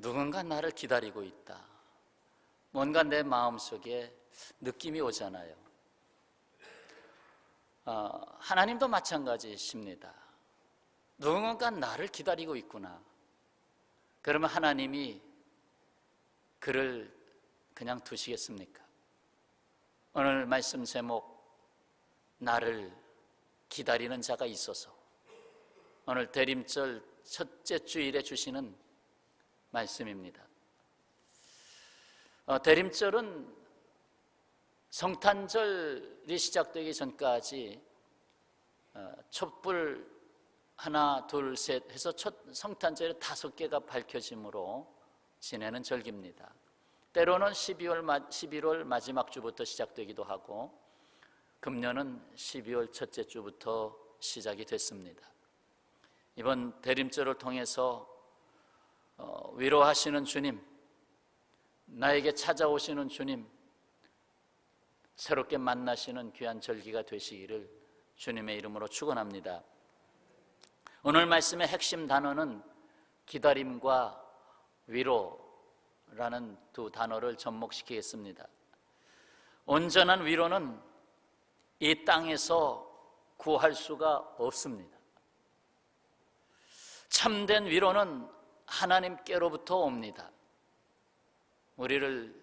누군가 나를 기다리고 있다. 뭔가 내 마음속에 느낌이 오잖아요. 하나님도 마찬가지십니다. 누군가 나를 기다리고 있구나. 그러면 하나님이 그를 그냥 두시겠습니까? 오늘 말씀 제목, 나를 기다리는 자가 있어서, 오늘 대림절 첫째 주일에 주시는 말씀입니다. 대림절은 성탄절이 시작되기 전까지 촛불 하나 둘 셋 해서 첫 성탄절에 5개가 밝혀짐으로 지내는 절기입니다. 때로는 11월 마지막 주부터 시작되기도 하고, 금년은 12월 첫째 주부터 시작이 됐습니다. 이번 대림절을 통해서 위로하시는 주님, 나에게 찾아오시는 주님, 새롭게 만나시는 귀한 절기가 되시기를 주님의 이름으로 축원합니다. 오늘 말씀의 핵심 단어는 기다림과 위로라는 두 단어를 접목시키겠습니다. 온전한 위로는 이 땅에서 구할 수가 없습니다. 참된 위로는 하나님께로부터 옵니다. 우리를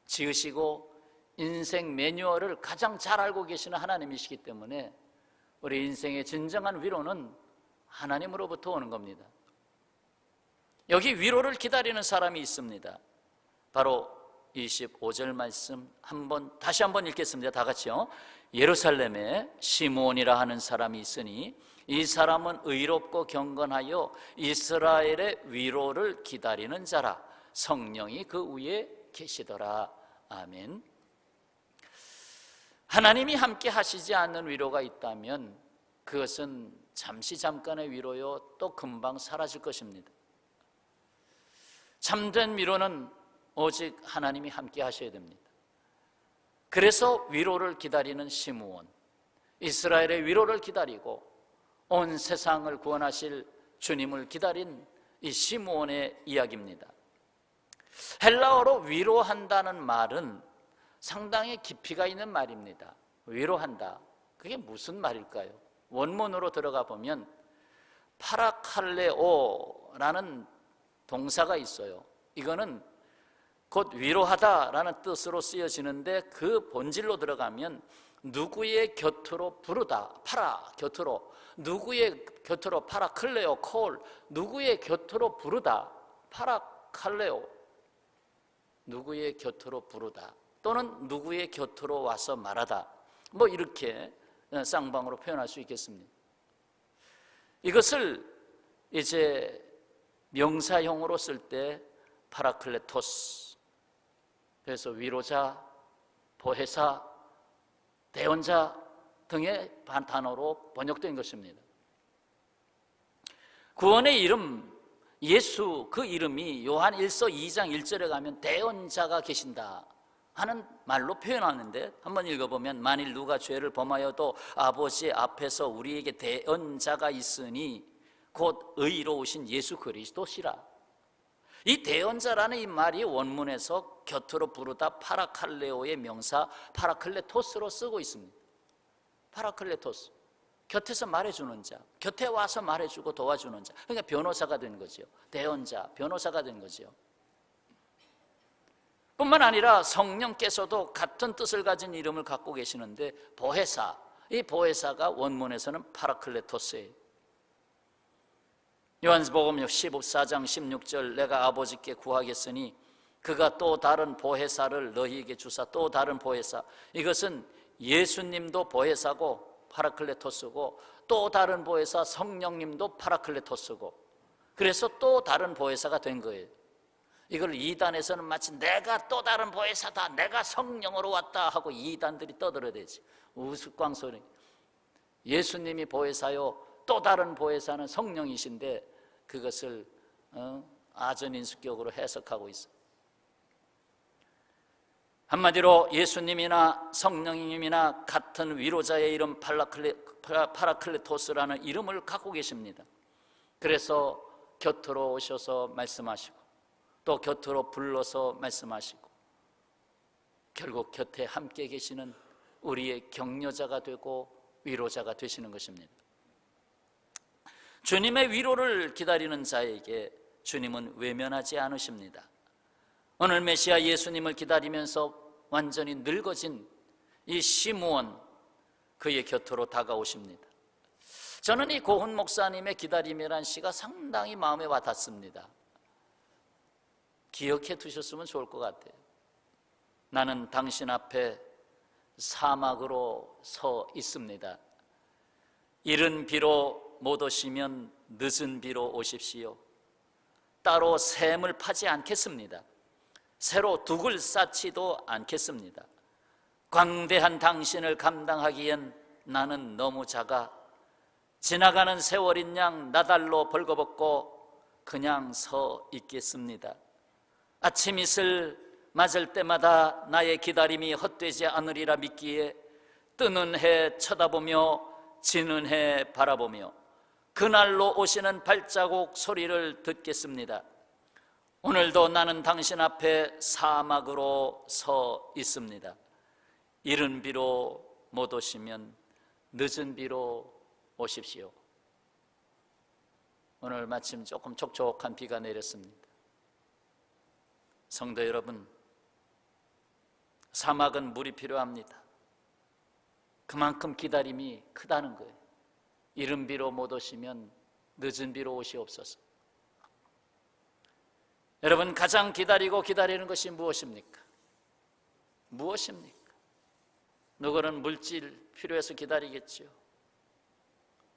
지으시고 인생 매뉴얼을 가장 잘 알고 계시는 하나님이시기 때문에 우리 인생의 진정한 위로는 하나님으로부터 오는 겁니다. 여기 위로를 기다리는 사람이 있습니다. 바로 25절 말씀 다시 한번 읽겠습니다. 다 같이요. 예루살렘에 시므온이라 하는 사람이 있으니 이 사람은 의롭고 경건하여 이스라엘의 위로를 기다리는 자라. 성령이 그 위에 계시더라. 아멘. 하나님이 함께 하시지 않는 위로가 있다면 그것은 잠깐의 위로요, 또 금방 사라질 것입니다. 참된 위로는 오직 하나님이 함께 하셔야 됩니다. 그래서 위로를 기다리는 시므온, 이스라엘의 위로를 기다리고 온 세상을 구원하실 주님을 기다린 이 시므온의 이야기입니다. 헬라어로 위로한다는 말은 상당히 깊이가 있는 말입니다. 위로한다, 그게 무슨 말일까요? 원문으로 들어가 보면 파라칼레오라는 동사가 있어요. 이거는 곧 위로하다라는 뜻으로 쓰여지는데, 그 본질로 들어가면 누구의 곁으로 부르다, 곁으로, 누구의 곁으로, 파라클레오, 콜, 누구의 곁으로 부르다, 파라칼레오, 누구의 곁으로 부르다, 또는 누구의 곁으로 와서 말하다, 이렇게 쌍방으로 표현할 수 있겠습니다. 이것을 이제 명사형으로 쓸 때 파라클레토스, 그래서 위로자, 보혜사, 대언자 등의 단어로 번역된 것입니다. 구원의 이름, 예수, 그 이름이 요한 1서 2장 1절에 가면 대언자가 계신다 하는 말로 표현하는데, 한번 읽어보면 만일 누가 죄를 범하여도 아버지 앞에서 우리에게 대언자가 있으니 곧 의로우신 예수 그리스도시라. 이 대언자라는 이 말이 원문에서 곁으로 부르다 파라칼레오의 명사 파라클레토스로 쓰고 있습니다. 파라클레토스, 곁에서 말해주는 자, 곁에 와서 말해주고 도와주는 자, 그러니까 변호사가 된 거죠. 대언자, 변호사가 된 거죠. 뿐만 아니라 성령께서도 같은 뜻을 가진 이름을 갖고 계시는데 보혜사, 이 보혜사가 원문에서는 파라클레토스예요. 요한복음 14장 16절, 내가 아버지께 구하겠으니 그가 또 다른 보혜사를 너희에게 주사, 또 다른 보혜사, 이것은 예수님도 보혜사고 파라클레토스고, 또 다른 보혜사 성령님도 파라클레토스고, 그래서 또 다른 보혜사가 된 거예요. 이걸 이단에서는 마치 내가 또 다른 보혜사다, 내가 성령으로 왔다 하고 이단들이 떠들어대지. 우스꽝소리. 예수님이 보혜사요, 또 다른 보혜사는 성령이신데 그것을 아전인수격으로 해석하고 있어요. 한마디로 예수님이나 성령님이나 같은 위로자의 이름 파라클레토스라는 이름을 갖고 계십니다. 그래서 곁으로 오셔서 말씀하시고 또 곁으로 불러서 말씀하시고 결국 곁에 함께 계시는 우리의 격려자가 되고 위로자가 되시는 것입니다. 주님의 위로를 기다리는 자에게 주님은 외면하지 않으십니다. 오늘 메시아 예수님을 기다리면서 완전히 늙어진 이 시므온, 그의 곁으로 다가오십니다. 저는 이 고훈 목사님의 기다림이란 시가 상당히 마음에 와닿습니다. 기억해 두셨으면 좋을 것 같아요. 나는 당신 앞에 사막으로 서 있습니다. 이른 비로 못 오시면 늦은 비로 오십시오. 따로 샘을 파지 않겠습니다. 새로 둑을 쌓지도 않겠습니다. 광대한 당신을 감당하기엔 나는 너무 작아 지나가는 세월인 양 나달로 벌거벗고 그냥 서 있겠습니다. 아침 이슬 맞을 때마다 나의 기다림이 헛되지 않으리라 믿기에 뜨는 해 쳐다보며 지는 해 바라보며 그날로 오시는 발자국 소리를 듣겠습니다. 오늘도 나는 당신 앞에 사막으로 서 있습니다. 이른 비로 못 오시면 늦은 비로 오십시오. 오늘 마침 조금 촉촉한 비가 내렸습니다. 성도 여러분, 사막은 물이 필요합니다. 그만큼 기다림이 크다는 거예요. 이른 비로 못 오시면 늦은 비로 오시옵소서. 여러분, 가장 기다리는 것이 무엇입니까? 무엇입니까? 누구는 물질 필요해서 기다리겠죠.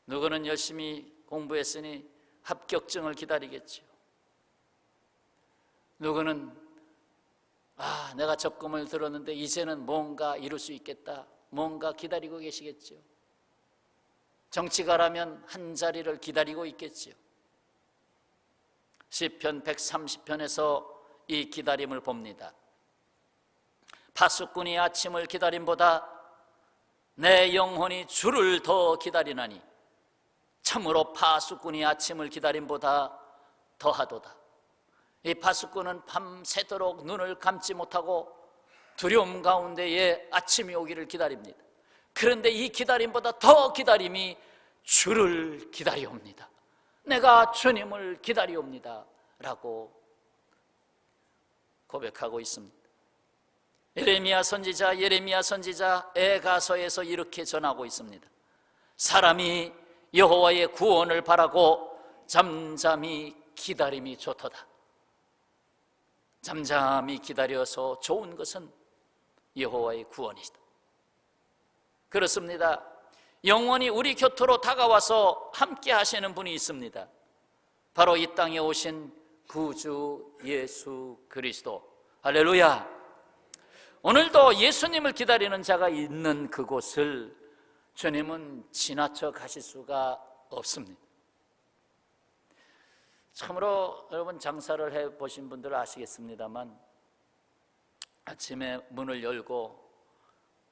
누구는 열심히 공부했으니 합격증을 기다리겠죠. 누구는 내가 적금을 들었는데 이제는 뭔가 이룰 수 있겠다, 뭔가 기다리고 계시겠죠. 정치가라면 한 자리를 기다리고 있겠죠. 시편 130편에서 이 기다림을 봅니다. 파수꾼이 아침을 기다림보다 내 영혼이 주를 더 기다리나니 참으로 파수꾼이 아침을 기다림보다 더하도다. 이 파수꾼은 밤새도록 눈을 감지 못하고 두려움 가운데에 아침이 오기를 기다립니다. 그런데 이 기다림보다 더 기다림이 주를 기다리옵니다. 내가 주님을 기다리옵니다 라고 고백하고 있습니다. 예레미야 선지자 에가서에서 이렇게 전하고 있습니다. 사람이 여호와의 구원을 바라고 잠잠히 기다림이 좋도다. 잠잠히 기다려서 좋은 것은 여호와의 구원이다. 그렇습니다. 영원히 우리 곁으로 다가와서 함께 하시는 분이 있습니다. 바로 이 땅에 오신 구주 예수 그리스도. 할렐루야. 오늘도 예수님을 기다리는 자가 있는 그곳을 주님은 지나쳐 가실 수가 없습니다. 참으로 여러분, 장사를 해보신 분들은 아시겠습니다만 아침에 문을 열고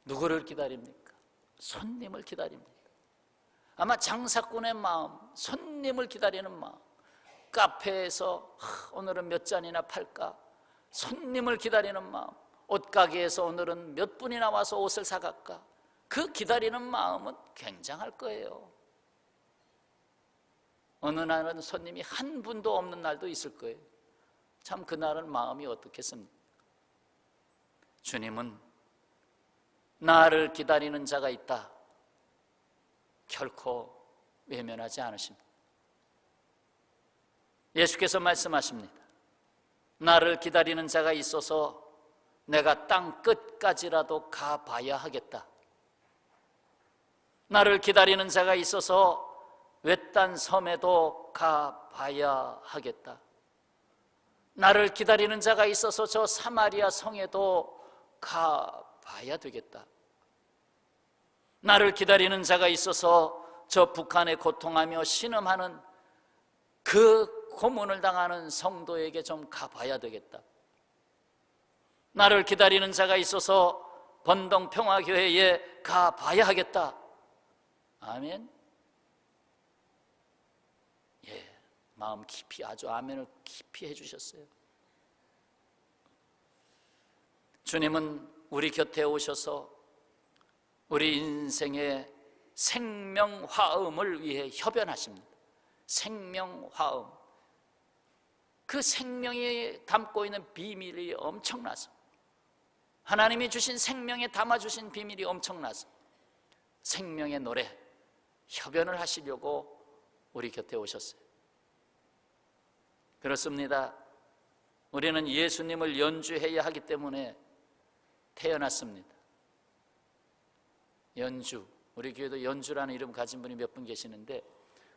누구를 기다립니까? 손님을 기다립니다. 아마 장사꾼의 마음, 손님을 기다리는 마음, 카페에서 오늘은 몇 잔이나 팔까? 손님을 기다리는 마음, 옷가게에서 오늘은 몇 분이나 와서 옷을 사갈까? 그 기다리는 마음은 굉장할 거예요. 어느 날은 손님이 한 분도 없는 날도 있을 거예요. 참 그날은 마음이 어떻겠습니까? 주님은 나를 기다리는 자가 있다, 결코 외면하지 않으십니다. 예수께서 말씀하십니다. 나를 기다리는 자가 있어서 내가 땅 끝까지라도 가봐야 하겠다. 나를 기다리는 자가 있어서 외딴 섬에도 가봐야 하겠다. 나를 기다리는 자가 있어서 저 사마리아 성에도 가봐야 되겠다. 나를 기다리는 자가 있어서 저 북한에 고통하며 신음하는 그 고문을 당하는 성도에게 좀 가봐야 되겠다. 나를 기다리는 자가 있어서 번동평화교회에 가봐야 하겠다. 아멘. 예, 마음 깊이, 아주 아멘을 깊이 해주셨어요. 주님은 우리 곁에 오셔서 우리 인생의 생명화음을 위해 협연하십니다. 생명화음. 그 생명이 담고 있는 비밀이 엄청나서, 하나님이 주신 생명에 담아주신 비밀이 엄청나서 생명의 노래, 협연을 하시려고 우리 곁에 오셨어요. 그렇습니다. 우리는 예수님을 연주해야 하기 때문에 태어났습니다. 연주, 우리 교회도 연주라는 이름 가진 분이 몇 분 계시는데,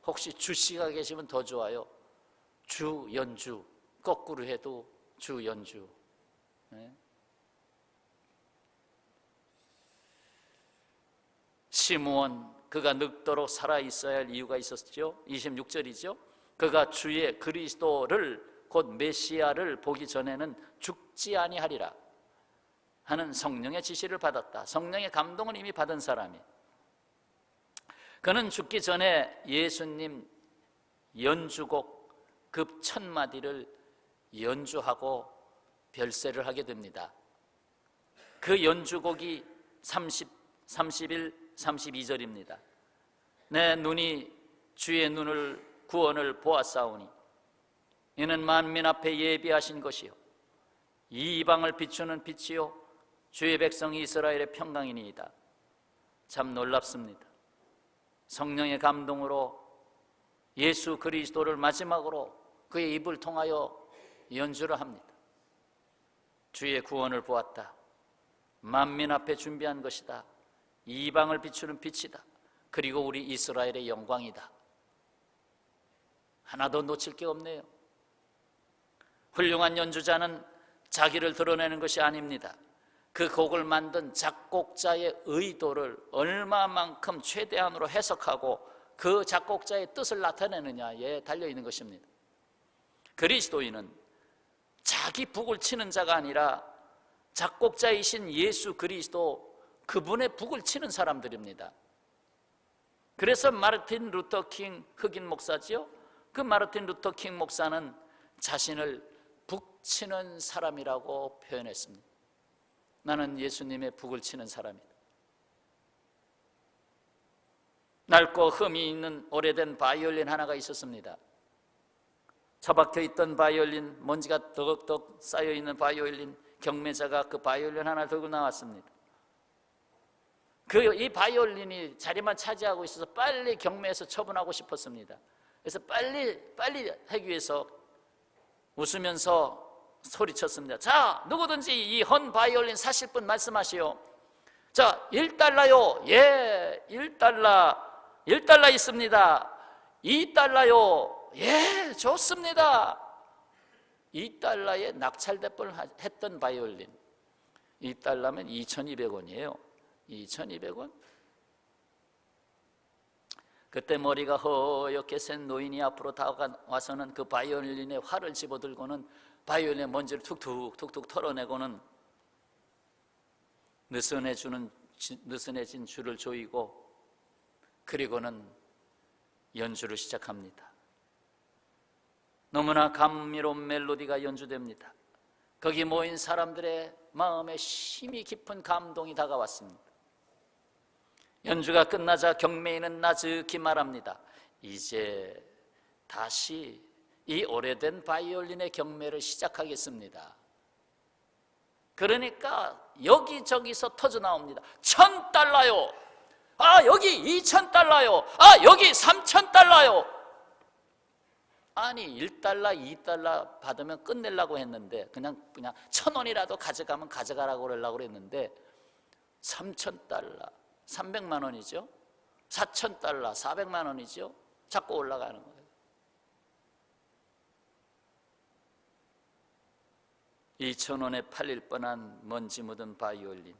혹시 주씨가 계시면 더 좋아요. 주연주, 거꾸로 해도 주연주. 네. 시므온, 그가 늙도록 살아있어야 할 이유가 있었죠. 26절이죠. 그가 주의 그리스도를, 곧 메시아를 보기 전에는 죽지 아니하리라 하는 성령의 지시를 받았다. 성령의 감동을 이미 받은 사람이, 그는 죽기 전에 예수님 연주곡 급 1000마디를 연주하고 별세를 하게 됩니다. 그 연주곡이 31, 32절입니다. 내 눈이 주의 눈을 구원을 보았사오니 이는 만민 앞에 예비하신 것이요 이 이방을 비추는 빛이요 주의 백성 이스라엘의 평강이니이다. 참 놀랍습니다. 성령의 감동으로 예수 그리스도를 마지막으로 그의 입을 통하여 연주를 합니다. 주의 구원을 보았다. 만민 앞에 준비한 것이다. 이방을 비추는 빛이다. 그리고 우리 이스라엘의 영광이다. 하나도 놓칠 게 없네요. 훌륭한 연주자는 자기를 드러내는 것이 아닙니다. 그 곡을 만든 작곡자의 의도를 얼마만큼 최대한으로 해석하고 그 작곡자의 뜻을 나타내느냐에 달려있는 것입니다. 그리스도인은 자기 북을 치는 자가 아니라 작곡자이신 예수 그리스도, 그분의 북을 치는 사람들입니다. 그래서 마르틴 루터 킹 흑인 목사지요. 그 마르틴 루터 킹 목사는 자신을 북치는 사람이라고 표현했습니다. 나는 예수님의 북을 치는 사람이다. 낡고 흠이 있는 오래된 바이올린 하나가 있었습니다. 처박혀 있던 바이올린, 먼지가 덕덕 쌓여있는 바이올린, 경매자가 그 바이올린 하나 들고 나왔습니다. 이 바이올린이 자리만 차지하고 있어서 빨리 경매에서 처분하고 싶었습니다. 그래서 빨리 하기 위해서 웃으면서 소리쳤습니다. 자, 누구든지 이 헌 바이올린 사실 분 말씀하시오. 자, 1달러요. 예, 1달러 있습니다. 2달러요. 예, 좋습니다. 2달러에 낙찰될 뻔했던 바이올린. 2달러면 2,200원이에요. 2,200원? 그때 머리가 허옇게 센 노인이 앞으로 다가와서는 그 바이올린에 활을 집어들고는 바이올린의 먼지를 툭툭 털어내고는 느슨해진 줄을 조이고, 그리고는 연주를 시작합니다. 너무나 감미로운 멜로디가 연주됩니다. 거기 모인 사람들의 마음에 심히 깊은 감동이 다가왔습니다. 연주가 끝나자 경매인은 나즈키 말합니다. 이제 다시 이 오래된 바이올린의 경매를 시작하겠습니다. 그러니까 여기저기서 터져 나옵니다. 1,000달러요. 아, 여기 2,000달러요. 아, 여기 3,000달러요. 아니, 1달러, 2달러 받으면 끝내려고 했는데 그냥 1,000원이라도 가져가면 가져가라고 그러려고 했는데 3,000달러, 300만 원이죠. 4,000달러, 400만 원이죠. 자꾸 올라가는 거예요. 2,000원에 팔릴 뻔한 먼지 묻은 바이올린,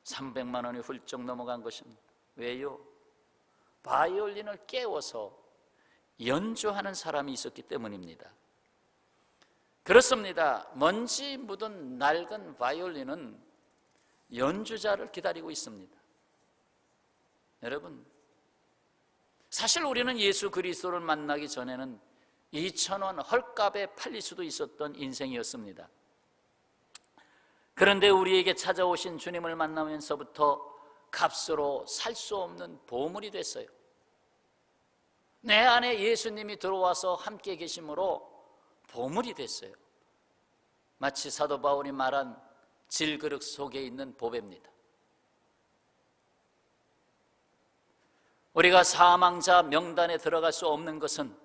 300만 원이 훌쩍 넘어간 것입니다. 왜요? 바이올린을 깨워서 연주하는 사람이 있었기 때문입니다. 그렇습니다. 먼지 묻은 낡은 바이올린은 연주자를 기다리고 있습니다. 여러분, 사실 우리는 예수 그리스도를 만나기 전에는 2,000원 헐값에 팔릴 수도 있었던 인생이었습니다. 그런데 우리에게 찾아오신 주님을 만나면서부터 값으로 살 수 없는 보물이 됐어요. 내 안에 예수님이 들어와서 함께 계심으로 보물이 됐어요. 마치 사도 바울이 말한 질그릇 속에 있는 보배입니다. 우리가 사망자 명단에 들어갈 수 없는 것은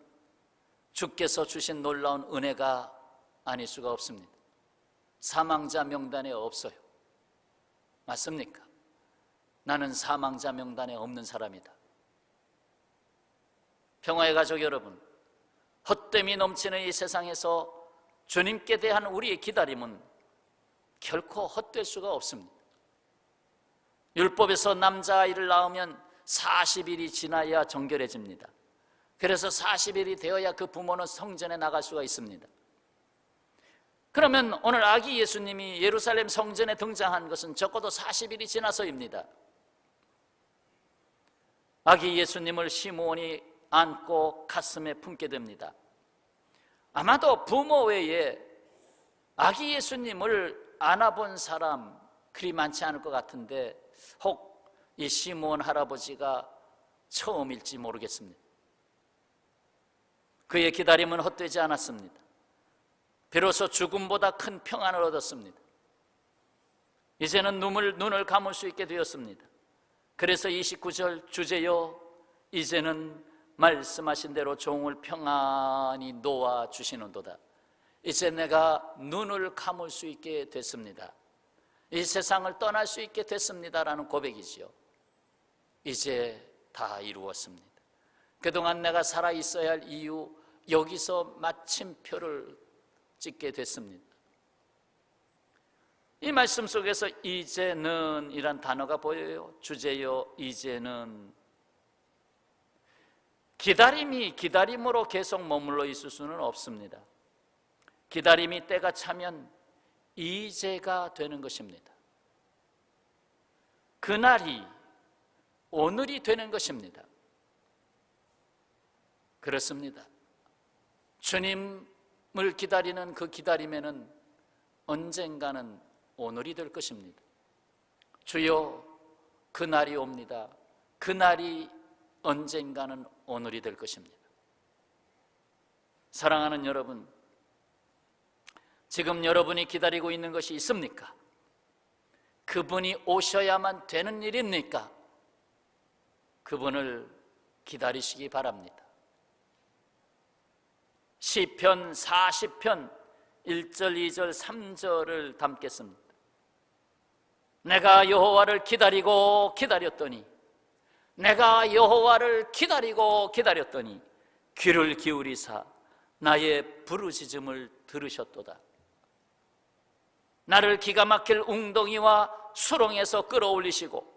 주께서 주신 놀라운 은혜가 아닐 수가 없습니다. 사망자 명단에 없어요. 맞습니까? 나는 사망자 명단에 없는 사람이다. 평화의 가족 여러분, 헛됨이 넘치는 이 세상에서 주님께 대한 우리의 기다림은 결코 헛될 수가 없습니다. 율법에서 남자아이를 낳으면 40일이 지나야 정결해집니다. 그래서 40일이 되어야 그 부모는 성전에 나갈 수가 있습니다. 그러면 오늘 아기 예수님이 예루살렘 성전에 등장한 것은 적어도 40일이 지나서입니다. 아기 예수님을 시므온이 안고 가슴에 품게 됩니다. 아마도 부모 외에 아기 예수님을 안아본 사람 그리 많지 않을 것 같은데 혹 이 시므온 할아버지가 처음일지 모르겠습니다. 그의 기다림은 헛되지 않았습니다. 비로소 죽음보다 큰 평안을 얻었습니다. 이제는 눈을 감을 수 있게 되었습니다. 그래서 29절 주제여 이제는 말씀하신 대로 종을 평안히 놓아 주시는도다. 이제 내가 눈을 감을 수 있게 됐습니다. 이 세상을 떠날 수 있게 됐습니다라는 고백이지요. 이제 다 이루었습니다. 그동안 내가 살아있어야 할 이유 여기서 마침표를 찍게 됐습니다. 이 말씀 속에서 이제는 이란 단어가 보여요. 주제여 이제는. 기다림이 기다림으로 계속 머물러 있을 수는 없습니다. 기다림이 때가 차면 이제가 되는 것입니다. 그날이 오늘이 되는 것입니다. 그렇습니다. 주님을 기다리는 그 기다림에는 언젠가는 오늘이 될 것입니다. 주여 그날이 옵니다. 그날이 언젠가는 오늘이 될 것입니다. 사랑하는 여러분, 지금 여러분이 기다리고 있는 것이 있습니까? 그분이 오셔야만 되는 일입니까? 그분을 기다리시기 바랍니다. 시편 40편 1절, 2절, 3절을 담겠습니다. 내가 여호와를 기다리고 기다렸더니 내가 여호와를 기다리고 기다렸더니 귀를 기울이사 나의 부르짖음을 들으셨도다. 나를 기가 막힐 웅덩이와 수렁에서 끌어올리시고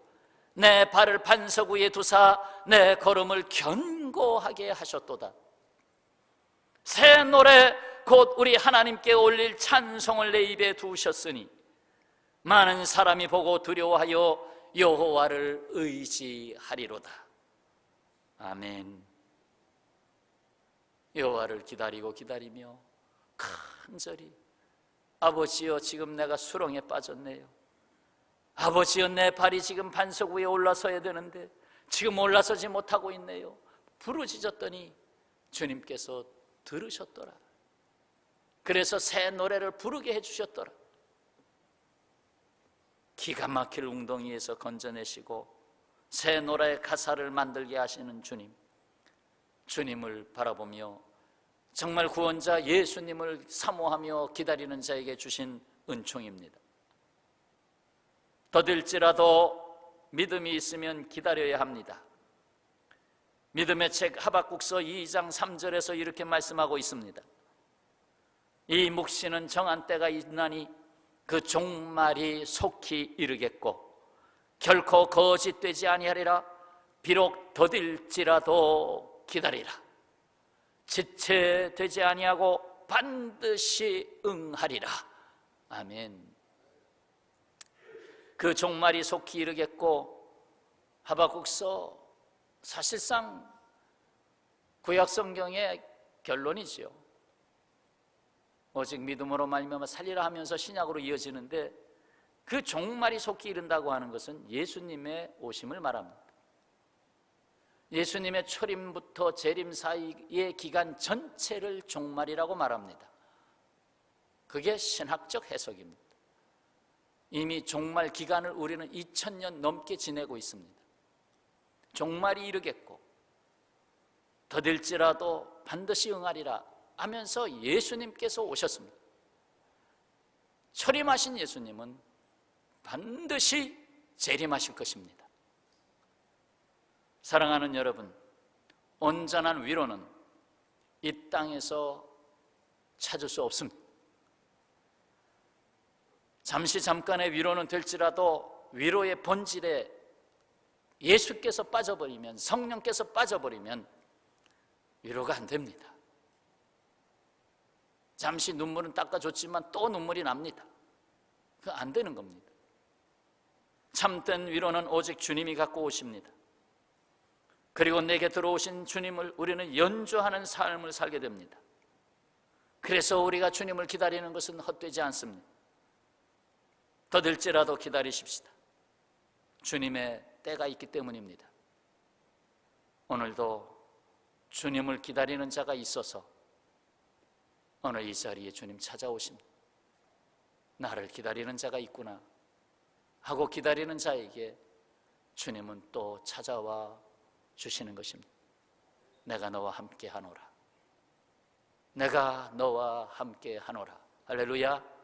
내 발을 반석 위에 두사 내 걸음을 견고하게 하셨도다. 새 노래 곧 우리 하나님께 올릴 찬송을 내 입에 두셨으니 많은 사람이 보고 두려워하여 여호와를 의지하리로다. 아멘. 여호와를 기다리고 기다리며 간절히 아버지여 지금 내가 수렁에 빠졌네요. 아버지여 내 발이 지금 반석 위에 올라서야 되는데 지금 올라서지 못하고 있네요. 부르짖었더니 주님께서 들으셨더라. 그래서 새 노래를 부르게 해주셨더라. 기가 막힐 웅덩이에서 건져내시고 새 노래의 가사를 만들게 하시는 주님, 주님을 바라보며 정말 구원자 예수님을 사모하며 기다리는 자에게 주신 은총입니다. 더딜지라도 믿음이 있으면 기다려야 합니다. 믿음의 책 하박국서 2장 3절에서 이렇게 말씀하고 있습니다. 이 묵시는 정한 때가 있나니 그 종말이 속히 이르겠고 결코 거짓되지 아니하리라. 비록 더딜지라도 기다리라. 지체되지 아니하고 반드시 응하리라. 아멘. 그 종말이 속히 이르겠고, 하박국서 사실상 구약 성경의 결론이지요. 오직 믿음으로 말미암아 살리라 하면서 신약으로 이어지는데 그 종말이 속히 이른다고 하는 것은 예수님의 오심을 말합니다. 예수님의 초림부터 재림 사이의 기간 전체를 종말이라고 말합니다. 그게 신학적 해석입니다. 이미 종말 기간을 우리는 2000년 넘게 지내고 있습니다. 종말이 이르겠고 더딜지라도 반드시 응하리라 하면서 예수님께서 오셨습니다. 초림하신 예수님은 반드시 재림하실 것입니다. 사랑하는 여러분, 온전한 위로는 이 땅에서 찾을 수 없습니다. 잠시 잠깐의 위로는 될지라도 위로의 본질에 예수께서 빠져버리면, 성령께서 빠져버리면 위로가 안 됩니다. 잠시 눈물은 닦아줬지만 또 눈물이 납니다. 그거 안 되는 겁니다. 참된 위로는 오직 주님이 갖고 오십니다. 그리고 내게 들어오신 주님을 우리는 연주하는 삶을 살게 됩니다. 그래서 우리가 주님을 기다리는 것은 헛되지 않습니다. 더딜지라도 기다리십시다. 주님의 때가 있기 때문입니다. 오늘도 주님을 기다리는 자가 있어서 오늘 이 자리에 주님 찾아오십니다. 나를 기다리는 자가 있구나 하고 기다리는 자에게 주님은 또 찾아와 주시는 것입니다. 내가 너와 함께 하노라. 내가 너와 함께 하노라. 할렐루야.